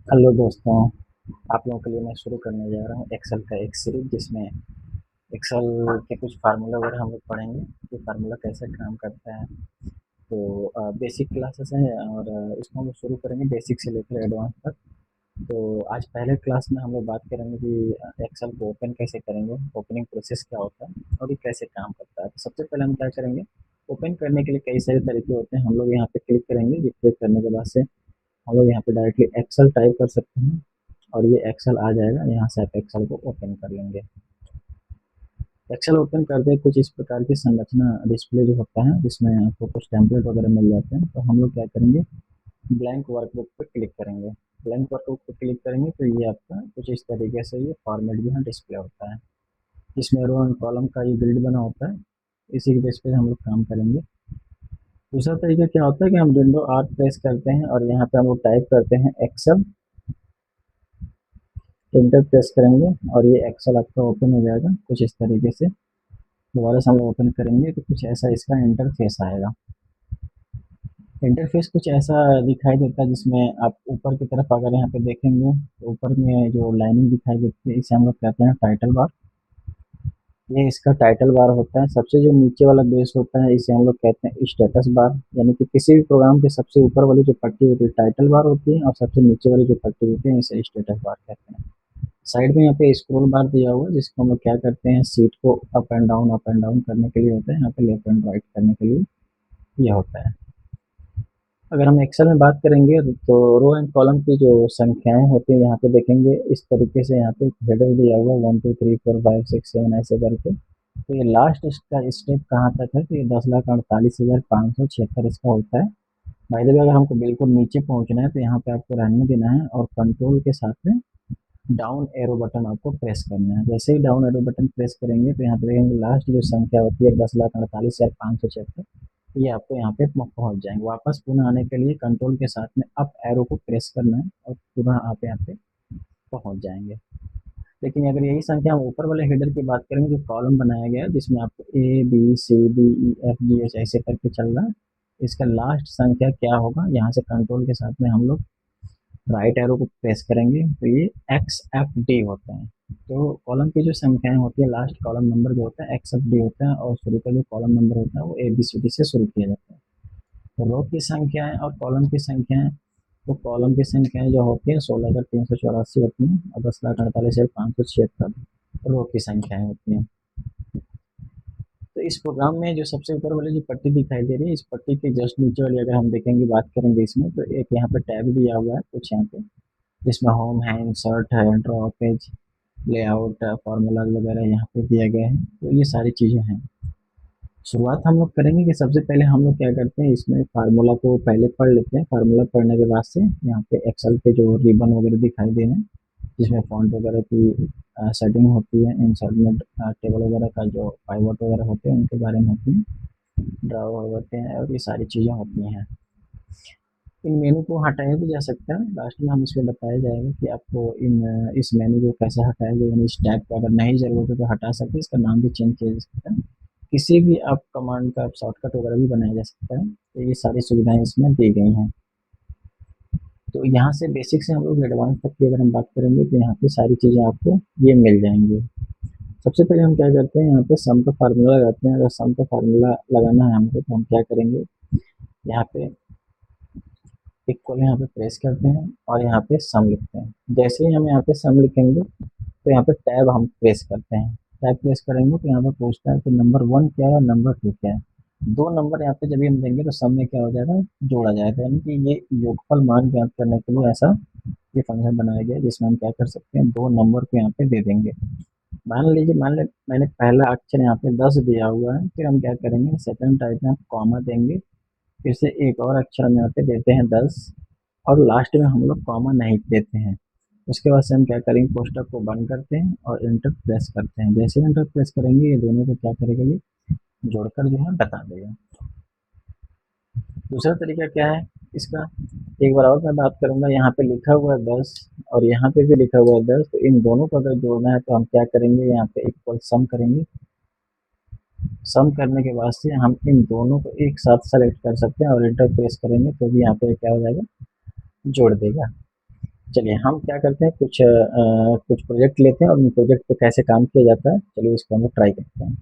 Hello दोस्तों। आप लोगों के लिए मैं शुरू करने जा रहा हूँ एक्सेल का एक सीरीज जिसमें एक्सेल के कुछ फार्मूला वगैरह हम लोग पढ़ेंगे कि फार्मूला कैसे काम करता है। तो बेसिक क्लासेस हैं और इसको हम लोग शुरू करेंगे बेसिक से लेकर एडवांस तक। तो आज पहले क्लास में हम लोग बात करेंगे कि एक्सेल को ओपन कैसे करेंगे, ओपनिंग प्रोसेस क्या होता है और ये कैसे काम करता है। तो सबसे पहले हम क्या करेंगे, ओपन करने के लिए कई सारे तरीके होते हैं। हम लोग यहाँ पे क्लिक करेंगे, ये क्लिक करने के बाद से हम लोग यहाँ पे डायरेक्टली एक्सेल टाइप कर सकते हैं और ये एक्सेल आ जाएगा। यहाँ से आप एक्सेल को ओपन कर लेंगे। एक्सेल ओपन करते ही कुछ इस प्रकार की संरचना डिस्प्ले जो होता है जिसमें आपको कुछ टेम्पलेट वगैरह मिल जाते हैं। तो हम लोग क्या करेंगे, ब्लैंक वर्कबुक पे क्लिक करेंगे। ब्लैंक वर्कबुक पे क्लिक करेंगे तो ये आपका कुछ इस तरीके से ये फॉर्मेट जो है डिस्प्ले होता है, जिसमें रो एंड कॉलम का ये ग्रिड बना होता है। इसी के बेस पे हम लोग काम करेंगे। दूसरा तरीका क्या होता है कि हम विंडो आर प्रेस करते हैं और यहाँ पे हम लोग टाइप करते हैं एक्सेल, इंटर प्रेस करेंगे और ये एक्सेल आपका ओपन हो जाएगा कुछ इस तरीके से। दोबारा से हम लोग ओपन करेंगे तो कुछ ऐसा इसका इंटरफेस आएगा। इंटरफेस कुछ ऐसा दिखाई देता है जिसमें आप ऊपर की तरफ अगर यहाँ पे देखेंगे तो ऊपर में जो लाइनिंग दिखाई देती है इसे हम लोग कहते हैं टाइटल बार। ये इसका टाइटल बार होता है। सबसे जो नीचे वाला बेस होता है इसे हम लोग कहते हैं स्टेटस बार, यानी कि किसी भी प्रोग्राम के सबसे ऊपर वाली जो पट्टी होती है टाइटल बार होती है और सबसे नीचे वाली जो पट्टी होती है इसे स्टेटस बार कहते हैं। साइड में यहाँ पे स्क्रॉल बार दिया हुआ है जिसको हम लोग क्या करते हैं, सीट को अप एंड डाउन करने के लिए होता है। यहाँ पे लेफ्ट एंड राइट करने के लिए यह होता है। अगर हम एक्सेल में बात करेंगे तो रो एंड कॉलम की जो संख्याएं होती है यहाँ पे देखेंगे इस तरीके से। यहाँ पे हेडर दिया हुआ 1 2 3 4 5 6 7 ऐसे करके। तो ये लास्ट इसका स्टेप कहाँ तक है, तो ये 10,48,576 इसका होता है। बाय द वे अगर हमको बिल्कुल नीचे पहुंचना है तो यहाँ पे आपको रहने देना है और कंट्रोल के साथ में डाउन एरो बटन आपको प्रेस करना है। जैसे ही डाउन एरो बटन प्रेस करेंगे तो यहाँ पे देखेंगे लास्ट जो संख्या होती है 10,48,576, ये आपको यहाँ पे पहुंच जाएंगे। वापस पुनः आने के लिए कंट्रोल के साथ में अप एरो को प्रेस करना है और पुनः आप यहाँ पे पहुंच जाएंगे। लेकिन अगर यही संख्या हम ऊपर वाले हेडर की बात करेंगे जो कॉलम बनाया गया है जिसमें आपको A B C D E F G H ऐसे करके चल रहा है, इसका लास्ट संख्या क्या होगा, यहाँ से कंट्रोल के साथ में हम लोग राइट एरो को प्रेस करेंगे तो ये एक्स एफ डी होता है। तो कॉलम की जो संख्याएं होती है लास्ट कॉलम नंबर जो होता है एक्स एफ डी होता है और शुरू का जो कॉलम नंबर होता है वो ए बी सी डी से शुरू किया जाता है। तो रो की संख्याएं और कॉलम की संख्याएं, तो कॉलम की संख्याएं जो होती है 16,384 होती हैं और 10,48,576 रो की संख्याएं होती हैं। तो इस प्रोग्राम में जो सबसे ऊपर वाली जो पट्टी दिखाई दे रही है इस पट्टी के जस्ट नीचे वाली अगर हम देखेंगे बात करेंगे इसमें तो एक यहाँ पे टैब दिया हुआ है कुछ यहाँ पे, जिसमें होम है, इंसर्ट है, ड्रॉ पेज, लेआउट, फार्मूलाज वगैरह यहाँ पे दिया गया है। तो ये सारी चीज़ें हैं। शुरुआत हम लोग करेंगे कि सबसे पहले हम लोग क्या करते हैं, इसमें फार्मूला को पहले पढ़ लेते हैं। फार्मूला पढ़ने के बाद से यहाँ पे एक्सेल पे जो रिबन वगैरह दिखाई दे रहे हैं जिसमें फॉन्ट वगैरह की सेटिंग होती है, इंसर्ट में टेबल वगैरह का जो पाइवट वगैरह होते हैं उनके बारे में होती है, ड्रा होते हैं और ये सारी चीज़ें होती हैं। इन मेनू को हटाया भी जा सकता है, लास्ट में हम इसमें बताया जाएगा कि आपको इस मेनू को कैसे हटाया जाए, यानी इस टैब को अगर नहीं ज़रूरत है तो हटा सकते हैं, इसका नाम भी चेंज किया जा सकता है। किसी भी आप कमांड का शॉर्टकट वगैरह भी बनाया जा सकता है। तो ये सारी सुविधाएं इसमें दी गई हैं। तो यहाँ से बेसिक से हम लोग एडवांस तक की अगर हम बात करेंगे तो यहाँ पे सारी चीज़ें आपको ये मिल जाएंगी। सबसे पहले हम क्या करते हैं, यहाँ पे सम का फार्मूला लगाते हैं। अगर सम का फार्मूला लगाना है हमको तो हम क्या करेंगे, यहाँ पे इक्वल यहाँ पे प्रेस करते हैं और यहाँ पे सम लिखते हैं। जैसे ही हम यहाँ पे सम लिखेंगे तो यहाँ पे टैब हम प्रेस करते हैं। टैब प्रेस करेंगे तो यहाँ पे पूछता है कि नंबर 1 क्या है और नंबर 2 क्या है। दो नंबर यहाँ पे जब भी हम देंगे तो सम में क्या हो जाएगा, जोड़ा जाएगा। यानी कि ये योगफल मान ज्ञात करने के लिए ऐसा ये फंक्शन बनाया गया है जिसमें हम क्या कर सकते हैं, दो नंबर को यहाँ पे दे देंगे। मान लीजिए, मान ले मैंने पहला अक्षर यहाँ पे 10 दिया हुआ है, फिर हम क्या करेंगे सेकंड टाइप में कॉमा देंगे, फिर से एक और अक्षर हम यहाँ पे देते हैं 10 और लास्ट में हम लोग कॉमा नहीं देते हैं। उसके बाद से हम क्या करेंगे, कोष्टक को बंद करते हैं और इंटर प्रेस करते हैं। जैसे ही इंटर प्रेस करेंगे ये दोनों को क्या करेगा, ये जोड़कर जो है बता देगा। दूसरा तरीका क्या है इसका, एक बार और मैं बात करूंगा। यहाँ पे लिखा हुआ है 10 और यहाँ पे भी लिखा हुआ है 10, तो इन दोनों को अगर जोड़ना है तो हम क्या करेंगे, यहाँ पे इक्वल सम करेंगे। सम करने के बाद से हम इन दोनों को एक साथ सेलेक्ट कर सकते हैं और इंटर प्रेस करेंगे तो भी यहाँ पे क्या हो जाएगा, जोड़ देगा। चलिए हम क्या करते हैं, कुछ प्रोजेक्ट लेते हैं और उन प्रोजेक्ट पे कैसे काम किया जाता है, चलिए इसको हम लोग ट्राई करते हैं।